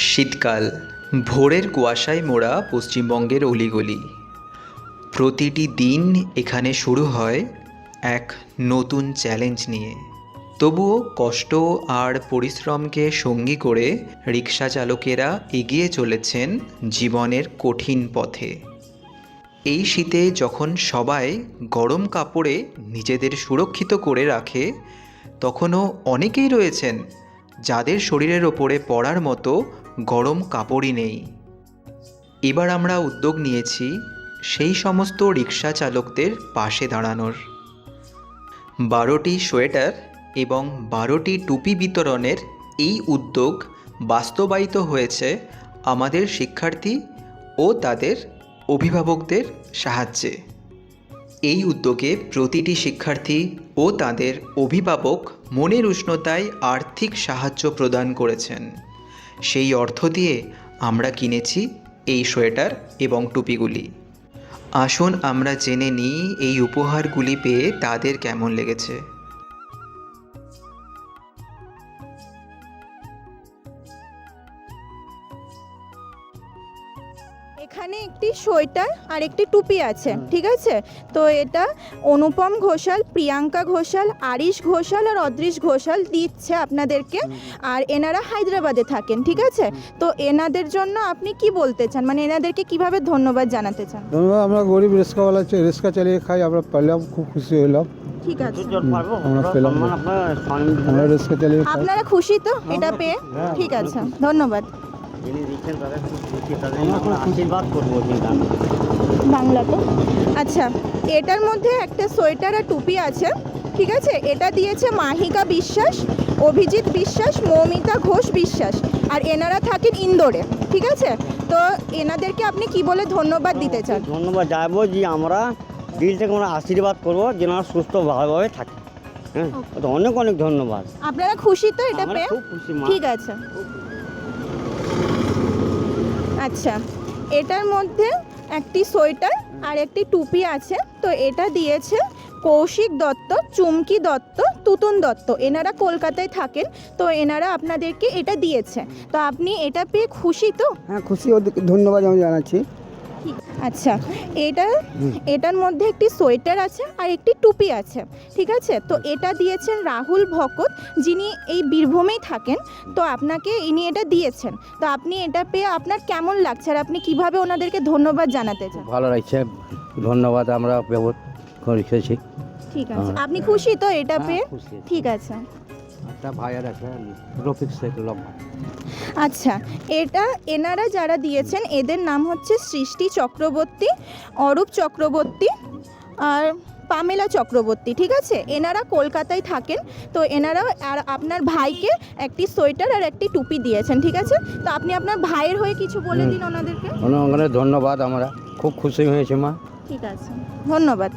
শীতকাল, ভোরের কুয়াশায় মোড়া পশ্চিমবঙ্গের অলিগলি। প্রতিটি দিন এখানে শুরু হয় এক নতুন চ্যালেঞ্জ নিয়ে। তবুও কষ্ট আর পরিশ্রমকে সঙ্গী করে রিক্সা চালকেরা এগিয়ে চলেছেন জীবনের কঠিন পথে। এই শীতে যখন সবাই গরম কাপড়ে নিজেদের সুরক্ষিত করে রাখে, তখনও অনেকেই রয়েছেন যাদের শরীরের ওপরে পড়ার মতো গরম কাপড়ই নেই। এবার আমরা উদ্যোগ নিয়েছি সেই সমস্ত রিক্সা চালকদের পাশে দাঁড়ানোর। 12টি সোয়েটার এবং 12টি টুপি বিতরণের এই উদ্যোগ বাস্তবায়িত হয়েছে আমাদের শিক্ষার্থী ও তাদের অভিভাবকদের সাহায্যে। এই উদ্যোগে প্রতিটি শিক্ষার্থী ও তাদের অভিভাবক মনের উষ্ণতায় আর্থিক সাহায্য প্রদান করেছেন। সেই অর্থ দিয়ে আমরা কিনেছি এই সোয়েটার এবং টুপিগুলি। আসুন আমরা জেনে নিই এই উপহারগুলি পেয়ে তাদের কেমন লেগেছে। এখানে একটি সোয়েটার আর একটি টুপি আছে, ঠিক আছে? তো এটা অনুপম ঘোষাল, প্রিয়াঙ্কা ঘোষাল, আরিশ ঘোষাল আর অদৃশ ঘোষাল দিচ্ছে আপনাদেরকে। আর এনারা হায়দ্রাবাদে থাকেন, ঠিক আছে? তো এনাদের জন্য আপনি কি বলতে চান, মানে এনাদেরকে কিভাবে ধন্যবাদ জানাতে চান? ধন্যবাদ। আমরা গরিব রিক্সাওয়ালা রিক্সা চালিয়ে খাই, আমরা পেলাম, খুব খুশি হলাম। ঠিক আছে, আমরা পেলাম, আমরা রিক্সা চালিয়ে খাই। আপনারা খুশি তো এটা পেয়ে? ঠিক আছে, ধন্যবাদ। বাংলা তো আচ্ছা। এটার মধ্যে একটা সোয়েটার আর টুপি আছে, ঠিক আছে? এটা দিয়েছে মাহিকা বিশ্বাস, অভিজিৎ বিশ্বাস, মৌমিতা ঘোষ বিশ্বাস, আর এনারা থাকেন ইন্দোরে, ঠিক আছে? তো এনাদেরকে আপনি কি বলে ধন্যবাদ দিতে চান? ধন্যবাদ জানাবো যে আমরা দিল থেকে আমরা আশীর্বাদ করবো যেন সুস্থ ভালোভাবে থাকে। হ্যাঁ, অনেক অনেক ধন্যবাদ। আপনারা খুশি তো এটা পেয়ে? খুব খুশি মা। ঠিক আছে। আচ্ছা, এটার মধ্যে একটি সোয়েটার আর একটি টুপি আছে। তো এটা দিয়েছে কৌশিক দত্ত, চুমকি দত্ত, তুতুন দত্ত। এনারা কলকাতায় থাকেন, তো এনারা আপনাদেরকে এটা দিয়েছে। তো আপনি এটা পেয়ে খুশি তো? হ্যাঁ খুশি, ওদেরকে ধন্যবাদ আমি জানাচ্ছি। আচ্ছা, এটার মধ্যে একটি সোয়েটার আছে আর একটি টুপি আছে, ঠিক আছে? তো এটা দিয়েছেন রাহুল ভকত, যিনি এই বীরভূমেই থাকেন। তো আপনাকে ইনি এটা দিয়েছেন। তো আপনি এটা পেয়ে আপনার কেমন লাগছে আর আপনি কিভাবে ওনাদেরকে ধন্যবাদ জানাতে চান? ভালো লাগছে, ধন্যবাদ আমরা করেছি। ঠিক আছে, আপনি খুশি তো এটা পেয়ে? ঠিক আছে। একটা ভাইয়ের একটা রফিক শেখ লম্বা। আচ্ছা, এটা এনারা যারা দিয়েছেন এদের নাম হচ্ছে সৃষ্টি চক্রবর্তী, অরূপ চক্রবর্তী আর পামেলা চক্রবর্তী, ঠিক আছে? এনারা কলকাতায় থাকেন। তো এনারা আর আপনার ভাইকে একটি সোয়েটার আর একটি টুপি দিয়েছেন, ঠিক আছে? তো আপনি আপনার ভাইয়ের হয়ে কিছু বলে দিন ওনাদেরকে। অনেক ধন্যবাদ, আমরা খুব খুশি হয়েছি মা। ठीक है, धन्यवाद।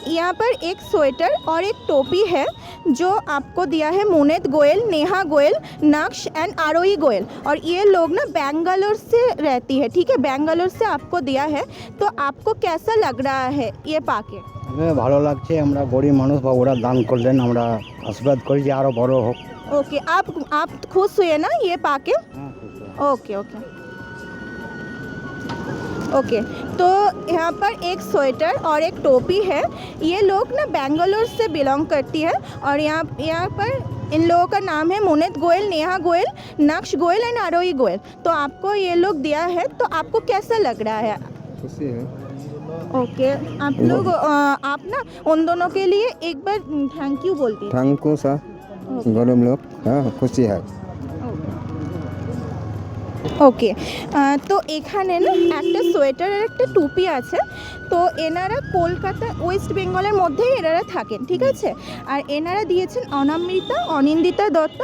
यहाँ पर एक स्वेटर और एक टोपी है जो आपको दिया है मुनेत गोयल, नेहा गोयल, नक्श एंड आरोही गोयल। और ये लोग ना बेंगलोर से रहती है, ठीक है? बेंगलोर से आपको दिया है। तो आपको कैसा लग रहा है ये पाके? ভালো লাগছে, আমরা গরিব মানুষ বা ওরা দান করলেন, আমরা আশীর্বাদ করি যে আরো বড় হোক। ओके, आप खुश हुए ना ये पाके? Okay okay okay. तो यहाँ पर एक स्वेटर और एक टोपी है। ये लोग ना बेंगलोर से बिलोंग करती है। और यहाँ पर इन लोगों का नाम है मुनेत गोयल, नेहा गोयल, नक्श गोयल एंड आरोही गोयल। तो आपको ये लोग दिया है, तो आपको कैसा लग रहा है? खुशी है। ओके, आप लोग आप ना उन दोनों के लिए एक बार थैंक यू बोल दीजिए। थैंक यू सर, गरीब लोग, हाँ खुशी है। ওকে, তো এখানে না একটা সোয়েটার আর একটা টুপি আছে। তো এনারা কলকাতা ওয়েস্ট বেঙ্গলের মধ্যেই এনারা থাকেন, ঠিক আছে? আর এনারা দিয়েছেন অনামৃতা, অনিন্দিতা দত্ত,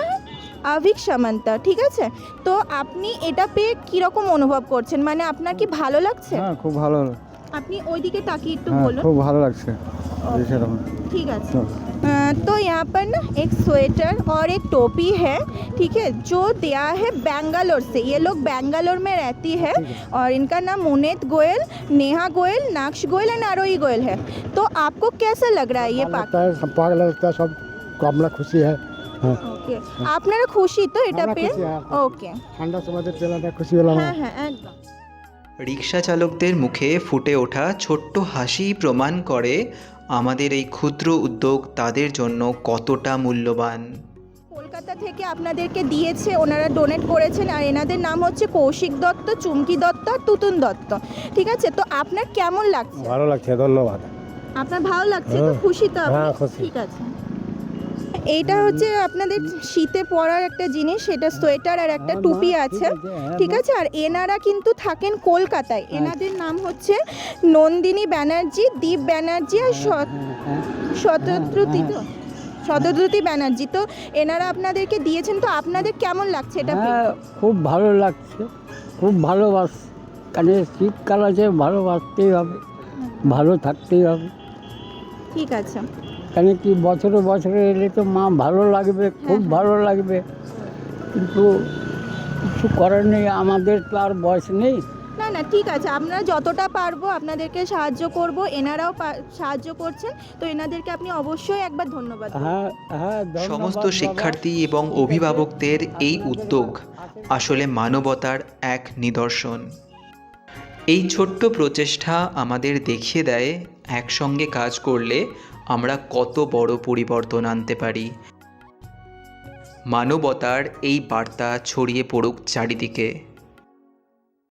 আভিক সামন্তা, ঠিক আছে? তো আপনি এটা পেয়ে কীরকম অনুভব করছেন, মানে আপনার কি ভালো লাগছে? হ্যাঁ খুব ভালো, আপনি ওইদিকে তাকিয়ে একটু হ্যাঁ বলুন। খুব ভালো লাগছে। ठीक है। तो यहाँ पर ना एक स्वेटर और एक टोपी है, ठीक है, जो दिया है बेंगलोर से। ये लोग बेंगलोर में रहती है और इनका नाम मुनेत गोयल, नेहा गोयल, नक्श गोयल एंड आरोही गोयल है। तो आपको कैसा लग रहा है ये पाके? सब पागल लगता है, सब कामला खुशी है। হ্যাঁ। ওকে, আপনারা খুশি তো এটা আমরা পেয়ে? খুশি, হ্যাঁ। ওকে, ঠান্ডার সময় তেলাটা খুশি হলাম। হ্যাঁ হ্যাঁ একদম। রিক্সা চালকদের মুখে ফুটে ওঠা ছোট্ট হাসি প্রমাণ করে আমাদের এই ক্ষুদ্র উদ্যোগ তাদের জন্য কতটা মূল্যবান। কলকাতা থেকে আপনাদেরকে দিয়েছে, ওনারা ডোনেট করেছেন, আর এনাদের নাম হচ্ছে কৌশিক দত্ত, চুমকি দত্ত আর তুতুন দত্ত। ঠিক আছে, তো আপনার কেমন লাগছে? ভালো লাগছে, ধন্যবাদ। আপনার ভালো লাগছে তো? হ্যাঁ। খুশি তো আপনি? হ্যাঁ, খুশি। ঠিক আছে। এইটা হচ্ছে আপনাদের শীতে পরার একটা জিনিস, সেটা সোয়েটার আর একটা টুপি আছে। ঠিক আছে, আর এনারা কিন্তু থাকেন কলকাতায়। এনাদের নাম হচ্ছে নন্দিনী ব্যানার্জি, দীপ ব্যানার্জি আর শতদ্রুতি ব্যানার্জি। তো এনারা আপনাদেরকে দিয়েছেন, তো আপনাদের কেমন লাগছে এটা পেয়ে? হ্যাঁ, খুব ভালো লাগছে, খুব ভালোবাস, কারণ শীতকাল আছে, ভালোবাসতেই হবে, ভালো থাকতেই হবে। ঠিক আছে। কেন কি বছরে বছরে এলে তো মা ভালো লাগবে, খুব হ্যাঁ। ভালো লাগবে, কিন্তু কিছু করার নেই, আমাদের তো আর বয়স নেই। না না, ঠিক আছে, আমরা যতটা পারবো আপনাদেরকে সাহায্য করব। এনারাও সাহায্য করছেন, তো এনাদেরকে আপনি অবশ্যই একবার ধন্যবাদ দিন। হ্যাঁ হ্যাঁ, ধন্যবাদ সমস্ত বাবা। শিক্ষার্থী এবং অভিভাবকদের এই উদ্যোগ আসলে মানবতার এক নিদর্শন। এই ছোট্ট প্রচেষ্টা আমাদের দেখিয়ে দেয় একসঙ্গে কাজ করলে আমরা কত বড় পরিবর্তন আনতে পারি। মানবতার এই বার্তা ছড়িয়ে পড়ুক চারিদিকে।